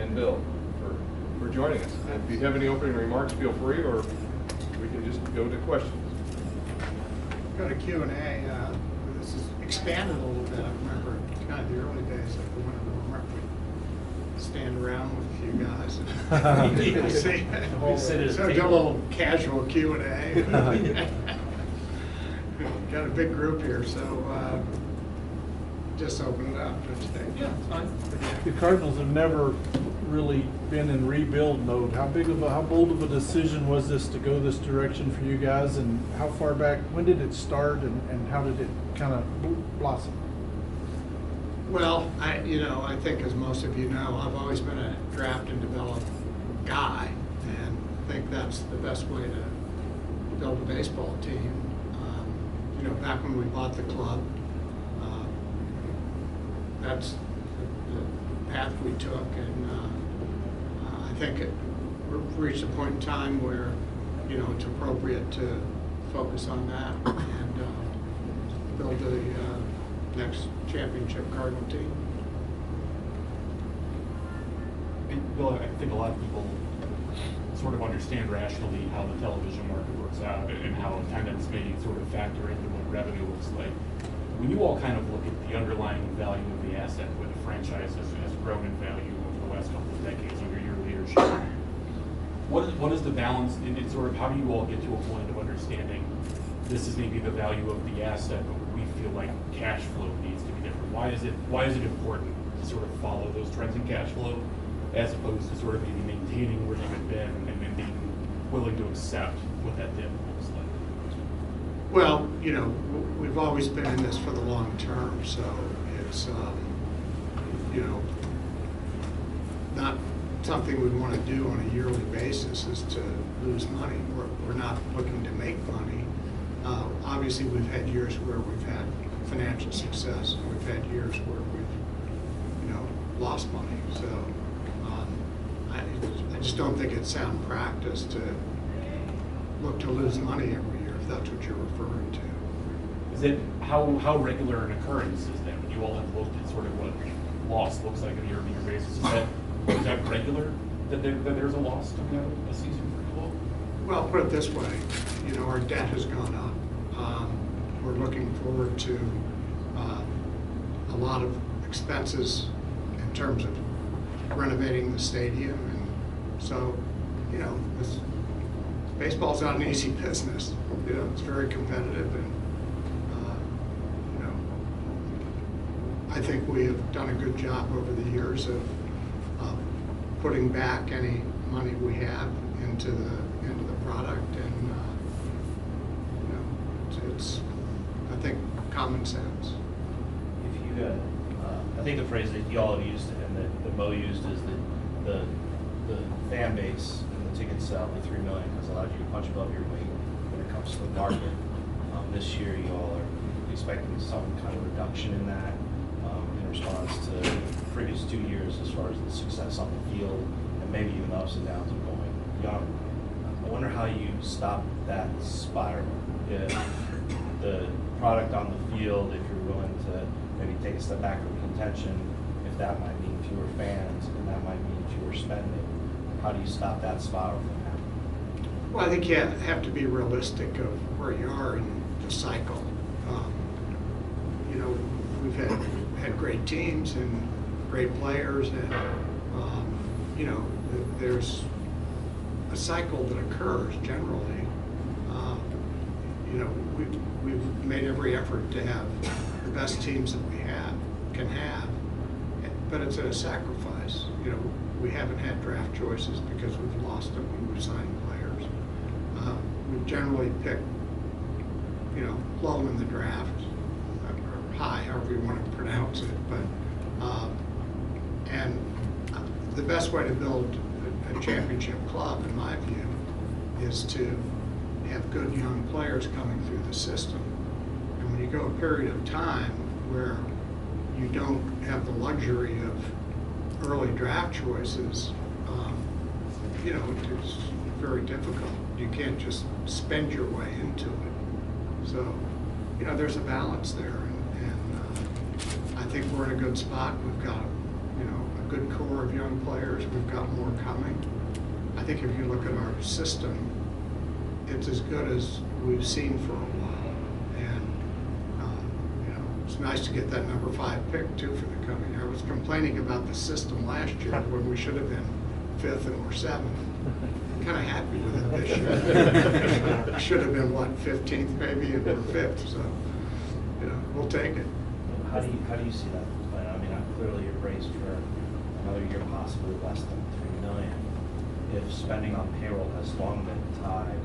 and Bill for joining us. And if you have any opening remarks, feel free, or we can just go to questions. Go to Q&A. This is expanded a little bit. I remember kind of the early days of the Winter Warm-Up. We'd stand around with a few guys. So do a little casual Q&A. Got a big group here, so just open it up. Yeah, it's fine. The Cardinals have never really been in rebuild mode. How bold of a decision was this to go this direction for you guys, and how far back, when did it start, and how did it kind of blossom? Well, I think, as most of you know, I've always been a draft and develop guy, and I think that's the best way to build a baseball team. Back when we bought the club, that's the path we took, and I think we've reached a point in time where it's appropriate to focus on that and build the next championship Cardinal team. Bill, I think a lot of people sort of understand rationally how the television market works out and how attendance may sort of factor into what revenue looks like. When you all kind of look at the underlying value of the asset, where the franchise has grown in value over the last couple of decades under your leadership, what is the balance? It's sort of, how do you all get to a point of understanding this is maybe the value of the asset, but we feel like cash flow needs to be different? Why is it important to sort of follow those trends in cash flow, as opposed to sort of maybe maintaining where they've been and being willing to accept what that dip looks like? Well, we've always been in this for the long term, so it's not something we want to do on a yearly basis is to lose money. We're not looking to make money. Obviously, we've had years where we've had financial success, and we've had years where we've lost money. So I just don't think it's sound practice to look to lose money every year, if that's what you're referring to. Is it how regular an occurrence is that when you all have looked at sort of what loss looks like on a year-to-year basis? Is that regular that there's a loss coming out of a season for you all? Well, put it this way, our debt has gone up. We're looking forward to a lot of expenses in terms of renovating the stadium, and so baseball's not an easy business. It's very competitive, and I think we have done a good job over the years of putting back any money we have into the product, and it's I think common sense. If you, I think the phrase that y'all have used and that Mo used is that the fan base and the ticket sale, the 3 million, has allowed you to punch above your weight when it comes to the market. This year, you all are expecting some kind of reduction in that in response to the previous 2 years as far as the success on the field and maybe even the ups and downs of going young. I wonder how you stop that spiral. If the product on the field, if you're willing to maybe take a step back from contention, if that might mean fewer fans and that might mean fewer spending, how do you stop that spiral from happening? Well, I think you have to be realistic of where you are in the cycle. We've had great teams and great players, and there's a cycle that occurs generally. We've made every effort to have the best teams that we can have, but it's at a sacrifice. We haven't had draft choices because we've lost them when we've signed players. We've generally picked, low in the draft, or high, however you want to pronounce it. But and the best way to build a championship club, in my view, is to have good young players coming through the system. And when you go a period of time where you don't have the luxury of early draft choices, it's very difficult. You can't just spend your way into it. So, there's a balance there, and I think we're in a good spot. We've got, a good core of young players. we've got more coming. I think if you look at our system, it's as good as we've seen for a while. And, you know, it's nice to get that number 5 pick too for the coming year. I was complaining about the system last year when we should have been 5th and we're 7th. Kind of happy with it this year. Should have been, what, 15th maybe, and we're 5th, so, you know, we'll take it. How do you see that plan? I mean, clearly you're braced for another year, possibly less than 3 million. If spending on payroll has long been tied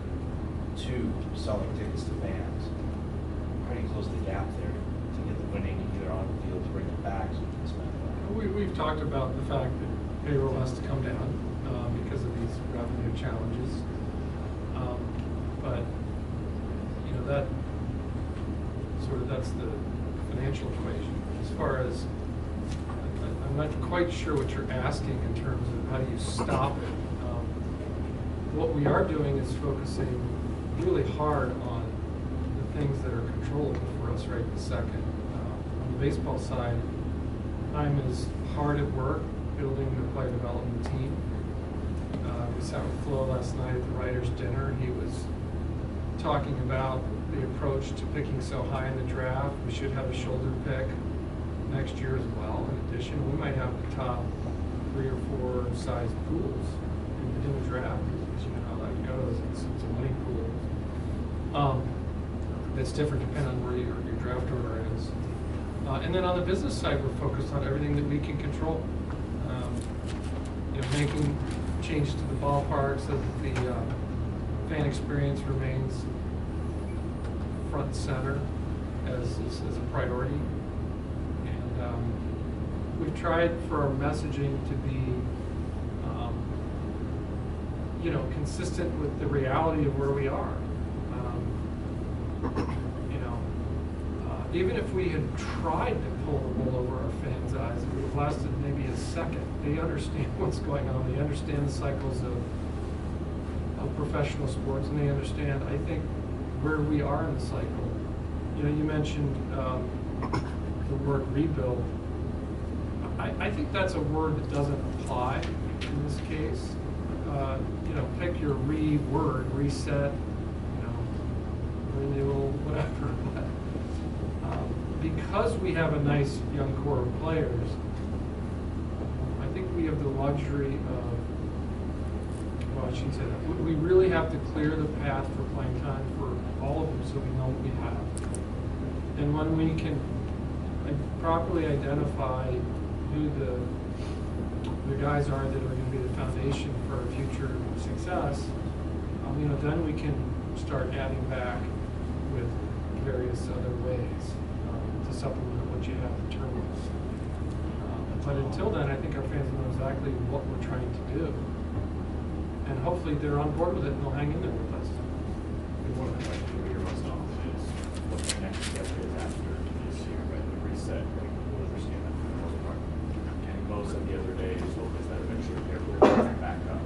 to selling tickets to fans, how do you close the gap there to get the winning either on the field to bring it back so you can spend more? We've talked about the fact that payroll has to come down because of these revenue challenges. But, you know, that's the financial equation. As far as, I'm not quite sure what you're asking in terms of how do you stop it. What we are doing is focusing really hard on the things that are controllable for us right this second. On the baseball side, I'm as hard at work building the player development team. We sat with Flo last night at the writers' dinner. He was talking about the approach to picking so high in the draft. We should have a shoulder pick next year as well. In addition, we might have the top 3 or 4 size pools in the draft. As you know how that goes, it's a money pool. It's different depending on where your draft order is. And then on the business side, we're focused on everything that we can control. You know, making changes to the ballpark so that the fan experience remains front and center as a priority. And we've tried for our messaging to be, you know, consistent with the reality of where we are. You know, even if we had tried to pull the wool over our fans' eyes, it would have lasted maybe a second. They understand what's going on. They understand the cycles of professional sports, and they understand, I think, where we are in the cycle. You know, you mentioned the word rebuild. I think that's a word that doesn't apply in this case. You know, pick your word, reset, you know, renewal, whatever. Because we have a nice young core of players, I think we have the luxury of, well, I shouldn't say that. We really have to clear the path for playing time for all of them so we know what we have. And when we can properly identify who the guys are that are going to be the foundation for our future success, you know, then we can start adding back with various other ways to supplement what you have internally. But until then, I think our fans know exactly what we're trying to do. And hopefully they're on board with it and they'll hang in there with us. One of the questions we hear most often is what the next step is after this year, right? The reset, right? We'll understand that for the most part. And Mo said the other day, his hope is that eventually payroll goes back up.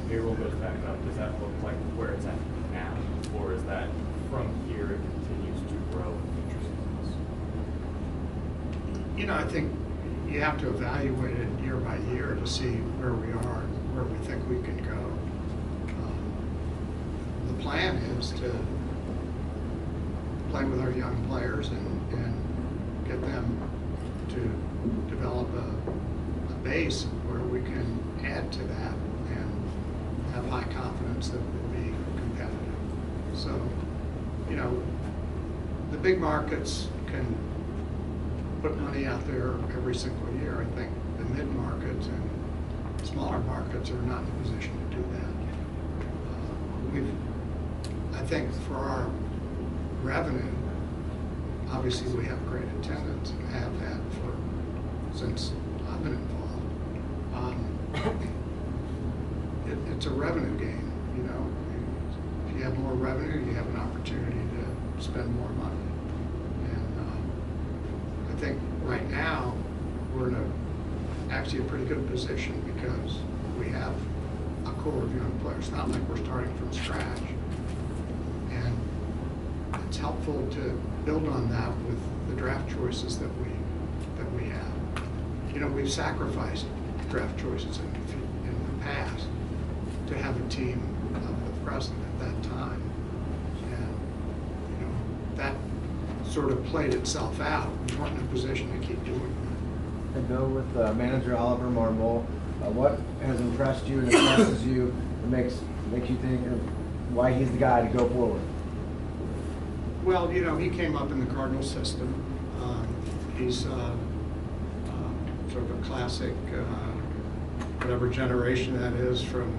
Payroll goes back up, does that look like where it's at now? Or is that from here it continues to grow in future seasons? You know, I think you have to evaluate it year by year to see where we are and where we think we can go. The plan is to play with our young players and get them to develop a base where we can add to that and have high confidence that we'll be competitive. So, you know, the big markets can put money out there every single year. I think the mid-markets and smaller markets are not in a position to do that. I think for our revenue, obviously we have great attendance and have had since I've been involved. It's a revenue game, you know. If you have more revenue, you have an opportunity to spend more money. I think right now we're in actually a pretty good position because we have a core of young players. It's not like we're starting from scratch. And it's helpful to build on that with the draft choices that we have. You know, we've sacrificed draft choices in the past, to have a team of the present at that time. And, you know, that sort of played itself out. We weren't in a position to keep doing that. And Bill, with manager Oliver Marmol, what has impressed you and impresses you that makes you think of why he's the guy to go forward? Well, you know, he came up in the Cardinals system. He's sort of a classic, whatever generation that is from,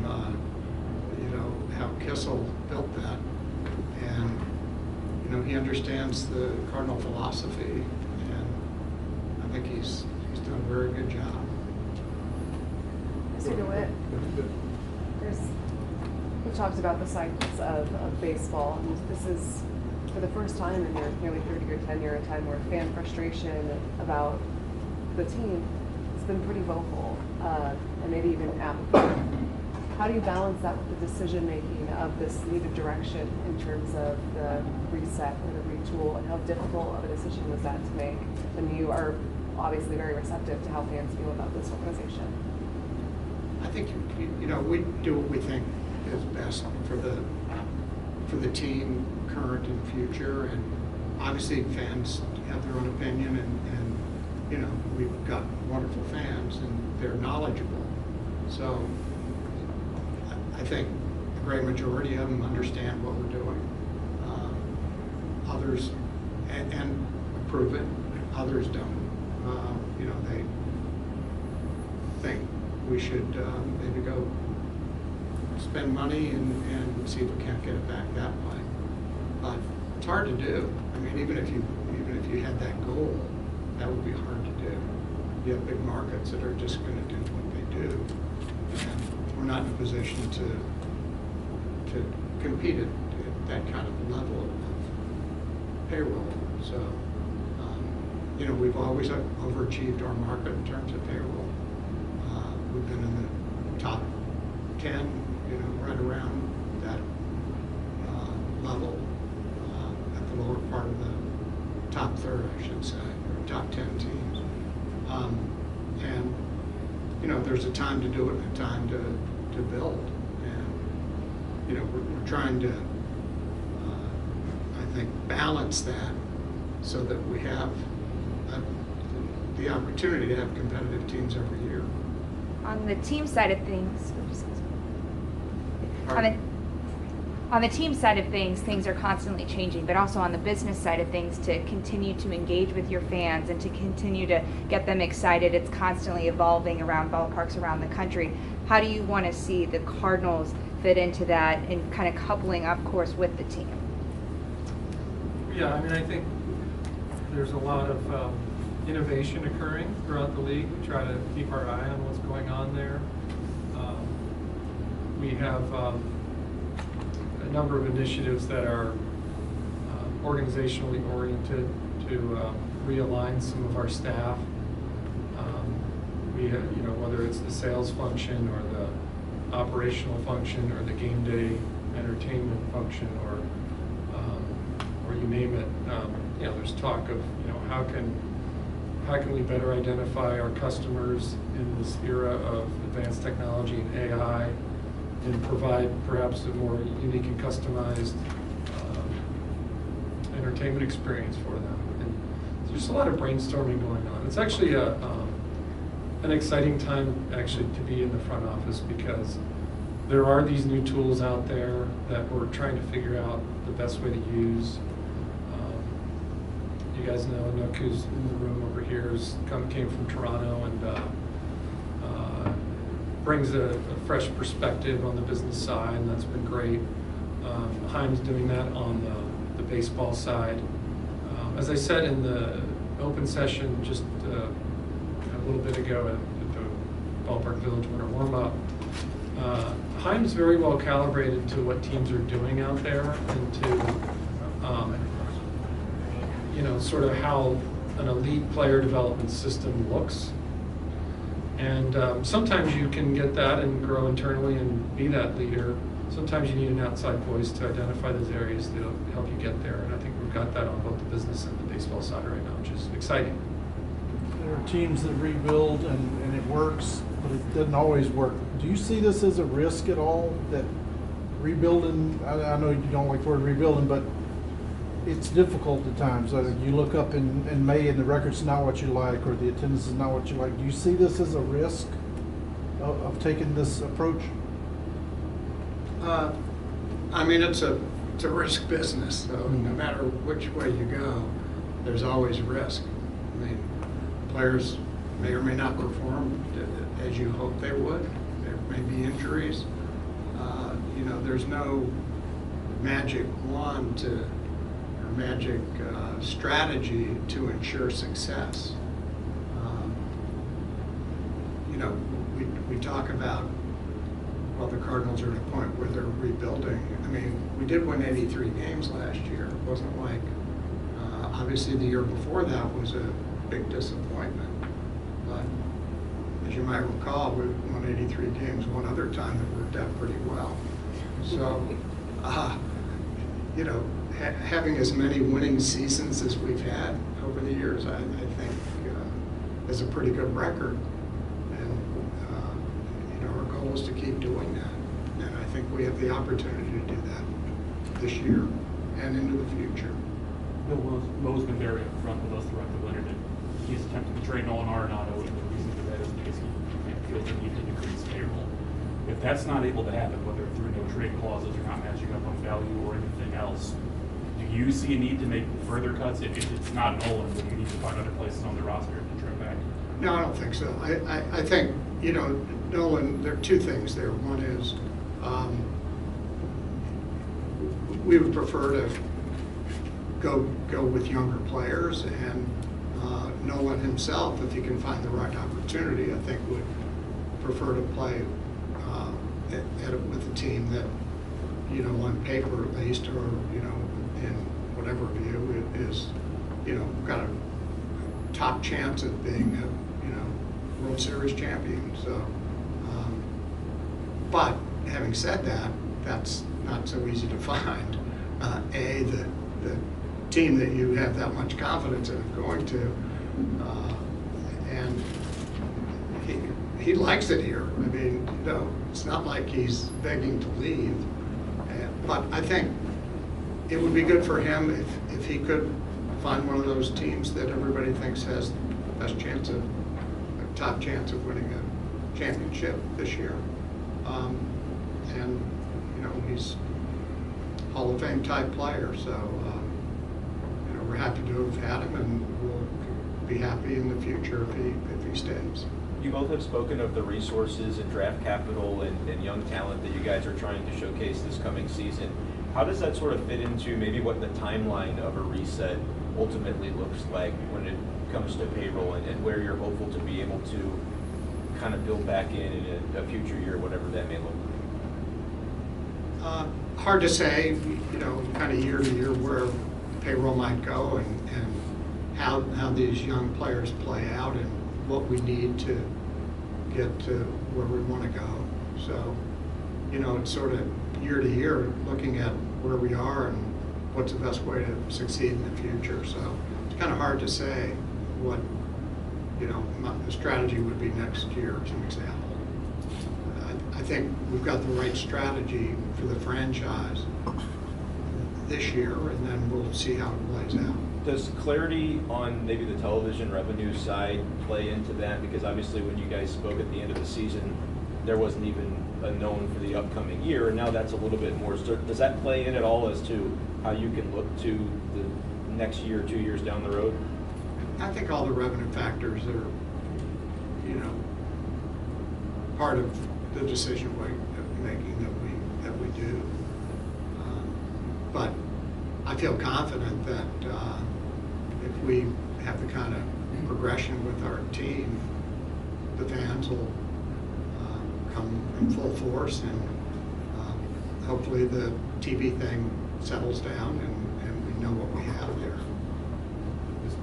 you know, how Kissel built that. And, you know, he understands the Cardinal philosophy, and I think he's done a very good job. Mr. DeWitt, we talked about the cycles of baseball, and this is, for the first time in your nearly 30-year tenure, a time where fan frustration about the team has been pretty vocal, and maybe even apathy. How do you balance that with the decision-making of this needed direction in terms of the reset or the retool, and how difficult of a decision was that to make when you are obviously very receptive to how fans feel about this organization? I think, you know, we do what we think is best for the team, current and future, and obviously fans have their own opinion, and you know, we've got wonderful fans and they're knowledgeable. So I think the great majority of them understand what we're doing. Others and approve it. Others don't. You know, they think we should maybe go spend money and see if we can't get it back that way. But it's hard to do. I mean, even if you had that goal, that would be hard to do. You have big markets that are just going to do what they do, and we're not in a position to compete at that kind of level of payroll. So, you know, we've always overachieved our market in terms of payroll. We've been in the top 10, you know, right around that level, at the lower part of the top third, I should say, or top 10 teams. And, you know, there's a time to do it and a time to build. And, you know, we're trying to, I think, balance that so that we have the opportunity to have competitive teams every year. On the team side of things, Pardon? on the team side of things are constantly changing, but also on the business side of things, to continue to engage with your fans and to continue to get them excited. It's constantly evolving around ballparks around the country. How do you want to see the Cardinals fit into that and kind of coupling, of course, with the team? Yeah, I mean, I think there's a lot of innovation occurring throughout the league. We try to keep our eye on what's going on there. We have a number of initiatives that are organizationally oriented to realign some of our staff. We have, you know, whether it's the sales function or the operational function or the game day entertainment function or you name it. You know, there's talk of, you know, how can we better identify our customers in this era of advanced technology and AI, and provide perhaps a more unique and customized entertainment experience for them. And there's a lot of brainstorming going on. It's actually an exciting time actually to be in the front office, because there are these new tools out there that we're trying to figure out the best way to use. You guys know Nook, who's in the room over here, came from Toronto and brings a fresh perspective on the business side, and that's been great. Chaim's doing that on the baseball side. As I said in the open session just a little bit ago at the Ballpark Village Winter Warm-Up, Chaim's very well calibrated to what teams are doing out there and to you know, sort of how an elite player development system looks. And sometimes you can get that and grow internally and be that leader. Sometimes you need an outside voice to identify those areas that'll help you get there. And I think we've got that on both the business and the baseball side right now, which is exciting. there are teams that rebuild and it works, but it doesn't always work. Do you see this as a risk at all, that rebuilding, I know you don't like the word rebuilding, but it's difficult at times. You look up in May and the record's not what you like, or the attendance is not what you like. Do you see this as a risk of taking this approach? I mean, it's a risk business, so no matter which way you go, there's always risk. I mean, players may or may not perform as you hope they would. There may be injuries. You know, there's no magic wand or magic strategy to ensure success. You know, we talk about, well, the Cardinals are at a point where they're rebuilding. I mean, we did win 83 games last year. It wasn't like, obviously the year before that was a big disappointment. But as you might recall, we won 83 games one other time that worked out pretty well. So, you know, having as many winning seasons as we've had over the years, I think is a pretty good record. Our goal is to keep doing that, and I think we have the opportunity to do that this year and into the future. Bill Mo's been very upfront with us throughout the winter that he's attempting to trade Nolan Arenado, and the reason for that is because he feels the need to increase payroll. If that's not able to happen, whether through no trade clauses or not matching up on value or anything else, do you see a need to make further cuts? If it's not Nolan, then you need to find other places on the roster to trim back. No, I don't think so. I think, you know, Nolan, there are two things there. One is we would prefer to go with younger players, and Nolan himself, if he can find the right opportunity, I think would prefer to play with a team that, you know, on paper at least, or, you know, in whatever view, is, you know, got a top chance of being a, you know, World Series champion. So, but having said that, that's not so easy to find. The team that you have that much confidence in going to, and he likes it here. I mean, you know, it's not like he's begging to leave. But I think it would be good for him if he could find one of those teams that everybody thinks has the best chance of, a top chance of winning a championship this year. And, you know, he's a Hall of Fame type player, so, you know, we're happy to have had him, and we'll be happy in the future if he stays. You both have spoken of the resources and draft capital and young talent that you guys are trying to showcase this coming season. How does that sort of fit into maybe what the timeline of a reset ultimately looks like when it comes to payroll, and where you're hopeful to be able to kind of build back in a future year, whatever that may look like? Hard to say, you know, kind of year to year where payroll might go, and how these young players play out, and what we need to get to where we want to go. So, you know, it's sort of year to year looking at where we are and what's the best way to succeed in the future. So it's kind of hard to say what, you know, the strategy would be next year, as an example. I think we've got the right strategy for the franchise this year, and then we'll see how it plays out. Does clarity on maybe the television revenue side play into that? Because obviously when you guys spoke at the end of the season, there wasn't even a known for the upcoming year, and now that's a little bit more certain. Does that play in at all as to how you can look to the next year, 2 years down the road? I think all the revenue factors are, you know, part of the decision making that we do. But I feel confident that if we have the kind of progression with our team, the fans will come in full force, and hopefully the TV thing settles down, and we know what we have there.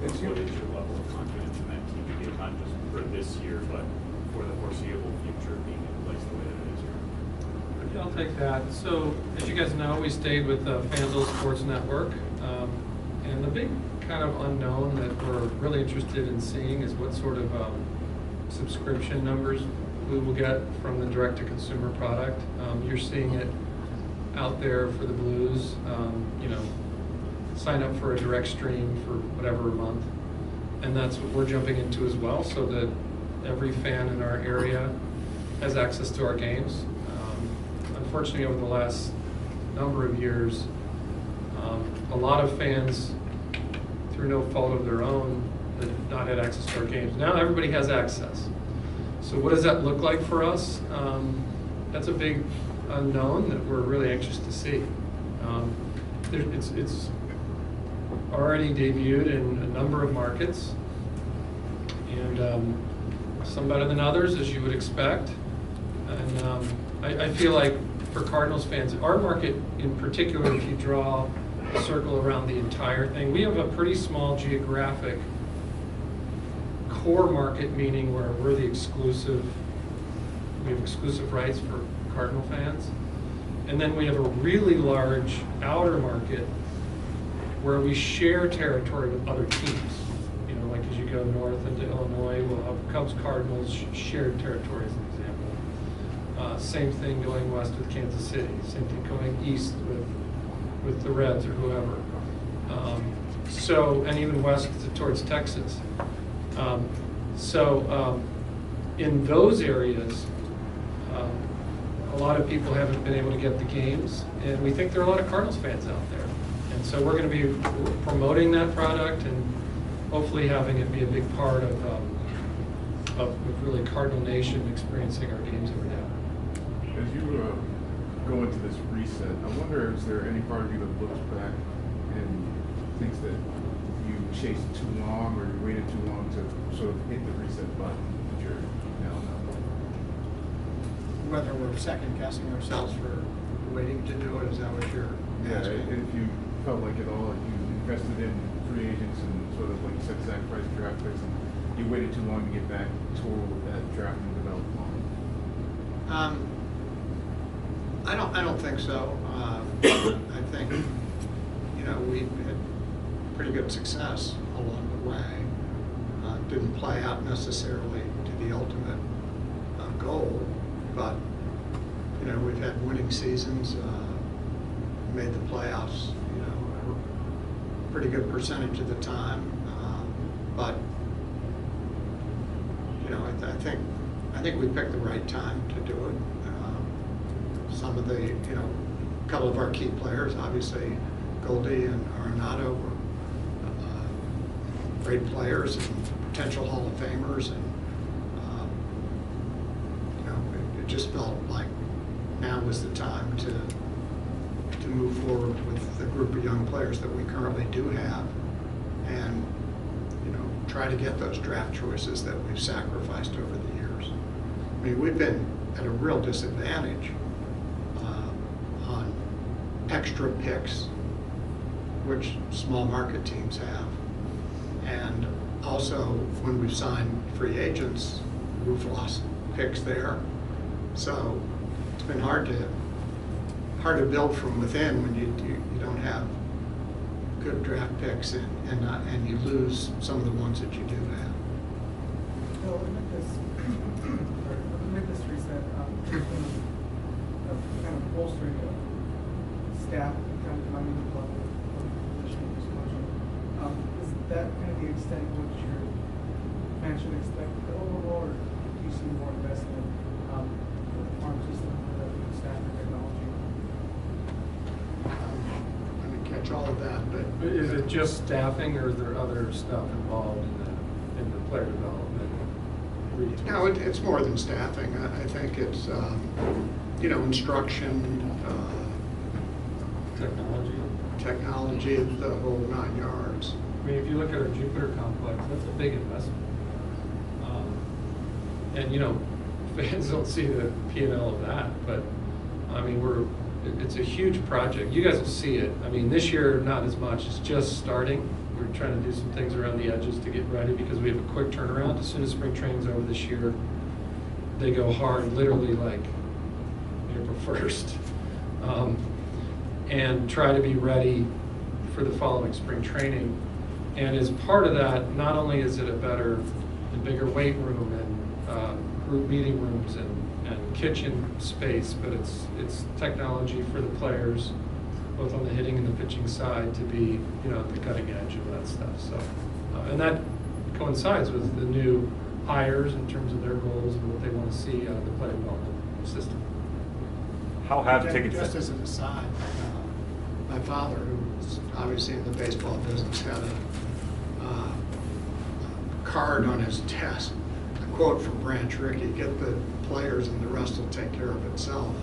What is your level of confidence in that TV deal, not just for this year, but for the foreseeable future being in place the way that it is here? I'll take that. So, as you guys know, we stayed with FanDuel Sports Network, and the big kind of unknown that we're really interested in seeing is what sort of subscription numbers we will get from the direct-to-consumer product. You're seeing it out there for the Blues, you know, sign up for a direct stream for whatever month. And that's what we're jumping into as well, so that every fan in our area has access to our games. Unfortunately, over the last number of years, a lot of fans, through no fault of their own, that have not had access to our games. Now everybody has access. So what does that look like for us? That's a big unknown that we're really anxious to see. It's already debuted in a number of markets, and some better than others, as you would expect. And I feel like for Cardinals fans, our market in particular, if you draw a circle around the entire thing, we have a pretty small geographic core market, meaning where we're the exclusive, we have exclusive rights for Cardinal fans. And then we have a really large outer market where we share territory with other teams. You know, like as you go north into Illinois, we'll have Cubs, Cardinals, shared territory as an example. Same thing going west with Kansas City. Same thing going east with the Reds or whoever. And even west towards Texas. In those areas, a lot of people haven't been able to get the games, and we think there are a lot of Cardinals fans out there. And so we're going to be promoting that product and hopefully having it be a big part of really Cardinal Nation experiencing our games every day. As you go into this reset, I wonder, is there any part of you that looks back and thinks that you chased too long or you waited too long to sort of hit the reset button that you're now not? Whether we're second guessing ourselves for waiting to do it, is that what you're asking? If you felt like it all, you invested in free agents and sort of, like you said, sacrifice draft picks, and you waited too long to get back toward that draft and development line. I don't think so. I think, you know, we had pretty good success along the way. Didn't play out necessarily to the ultimate goal, but, you know, we've had winning seasons, made the playoffs, you know, a pretty good percentage of the time. But, you know, I think we picked the right time to do it. Some of the, you know, a couple of our key players, obviously Goldie and Arenado, were great players and potential Hall of Famers, and you know, it just felt like now was the time to move forward with the group of young players that we currently do have, and you know, try to get those draft choices that we've sacrificed over the years. I mean, we've been at a real disadvantage on extra picks, which small market teams have. And also, when we've signed free agents, we've lost picks there. So it's been hard to build from within when you don't have good draft picks and you lose some of the ones that you do have. So with this reset, kind of bolstering staff kind of coming to the level of position disclosure. Is that kind of the extent to which your fans should expect the overall, or do you see more investment in the farm system, the staff and technology? I didn't catch all of that, but Is it just staffing, or is there other stuff involved in the player development? no, it's more than staffing. I think it's you know, instruction, technology, the whole 9 yards. I mean, if you look at our Jupiter complex, that's a big investment. And you know, fans don't see the P&L of that, but I mean, it's a huge project. You guys will see it. I mean, this year, not as much. It's just starting. We're trying to do some things around the edges to get ready because we have a quick turnaround. As soon as spring training's over this year, they go hard, literally like April 1st. And try to be ready for the following spring training. And as part of that, not only is it a better and bigger weight room and group meeting rooms and kitchen space, but it's technology for the players, both on the hitting and the pitching side, to be, you know, at the cutting edge of that stuff. So, and that coincides with the new hires in terms of their goals and what they want to see out of the player development system. How have Just- tickets? Just as an aside, my father, who's obviously in the baseball business, had a card on his desk, a quote from Branch Rickey: "Get the players and the rest will take care of itself."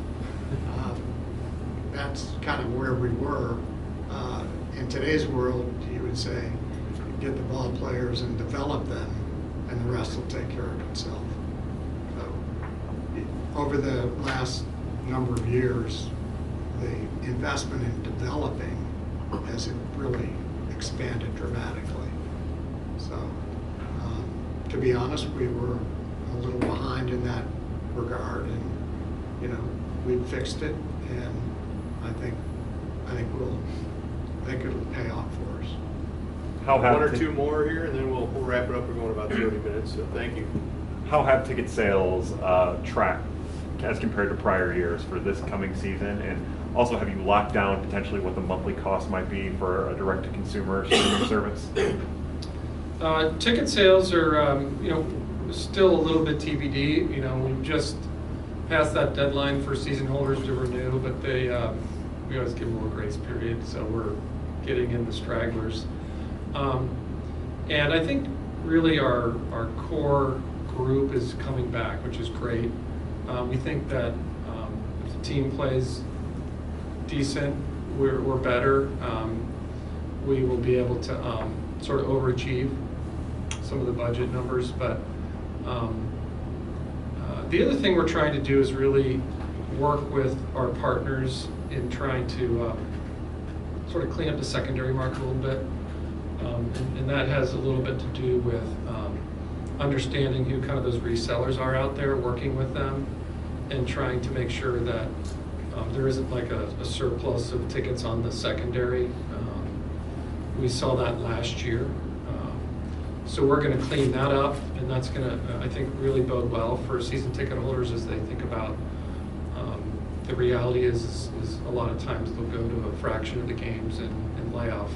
That's kind of where we were. In today's world, you would say, get the ball players and develop them, and the rest will take care of itself. So, over the last number of years, the investment in developing has really expanded dramatically. So, to be honest, we were a little behind in that regard, and you know, we fixed it, and I think it'll pay off for us. How have One or two more here, and then we'll wrap it up. We're going about 30 minutes, so thank you. How have ticket sales tracked as compared to prior years for this coming season? And also, have you locked down potentially what the monthly cost might be for a direct-to-consumer streaming service? Ticket sales are, still a little bit TBD. You know, we've just passed that deadline for season holders to renew, but we always give them a little grace period, so we're getting in the stragglers. And I think really our core group is coming back, which is great. We think that if the team plays decent, we're better. We will be able to sort of overachieve some of the budget numbers, but the other thing we're trying to do is really work with our partners in trying to sort of clean up the secondary market a little bit. And that has a little bit to do with understanding who kind of those resellers are out there, working with them, and trying to make sure that there isn't like a surplus of tickets on the secondary. We saw that last year. So we're going to clean that up, and that's going to, I think, really bode well for season ticket holders as they think about the reality is a lot of times they'll go to a fraction of the games and lay off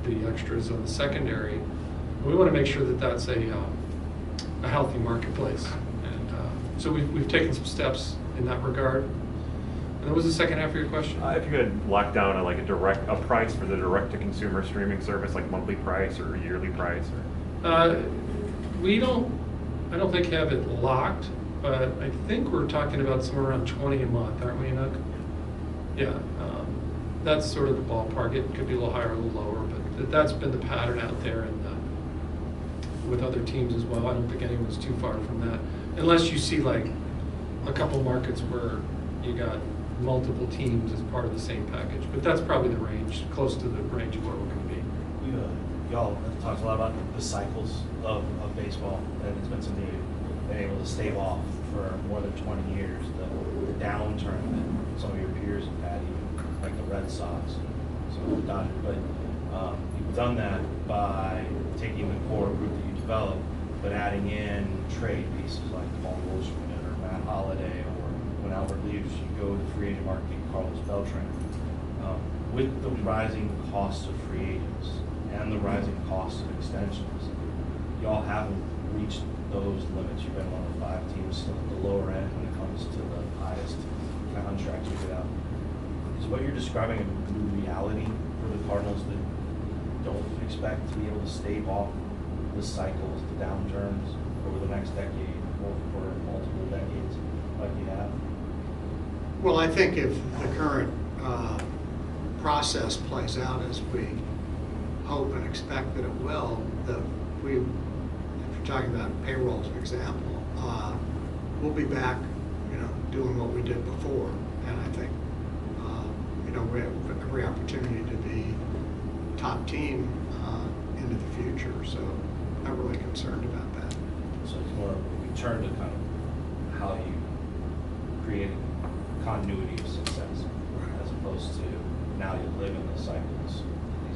the extras on the secondary. We want to make sure that that's a healthy marketplace, and so we've taken some steps in that regard. And what was the second half of your question? If you could lock down a price for the direct-to-consumer streaming service, like monthly price or yearly price, or I don't think have it locked, but I think we're talking about somewhere around 20 a month, aren't we, Nook? Yeah, that's sort of the ballpark. It could be a little higher, or a little lower, but that's been the pattern out there, and with other teams as well. I don't think anyone's too far from that, unless you see like a couple markets where you got multiple teams as part of the same package. But that's probably the range, close to the range of where we're going to be. Y'all have talked a lot about the cycles of baseball, and it's been something you've been able to stave off for more than 20 years. The downturn that some of your peers have had, even like the Red Sox, so we've done it. But you've done that by taking the core group that you developed, but adding in trade pieces like Paul Goldschmidt or Matt Holliday, or when Albert leaves, you go to the free agent market, Carlos Beltran. With the rising cost of free agents and the rising cost of extensions, y'all haven't reached those limits. You've been one of the 5 teams still at the lower end when it comes to the highest contracts you get out. Is what you're describing a new reality for the Cardinals that don't expect to be able to stave off the cycles, the downturns over the next decade or for multiple decades like you have? Well, I think if the current process plays out as we hope and expect that it will, if you're talking about payroll as an example, we'll be back, doing what we did before. And I think, we have every opportunity to be top team into the future. So I'm not really concerned about that. So it's more of a return to kind of how you create continuity of success, as opposed to now you live in the cycles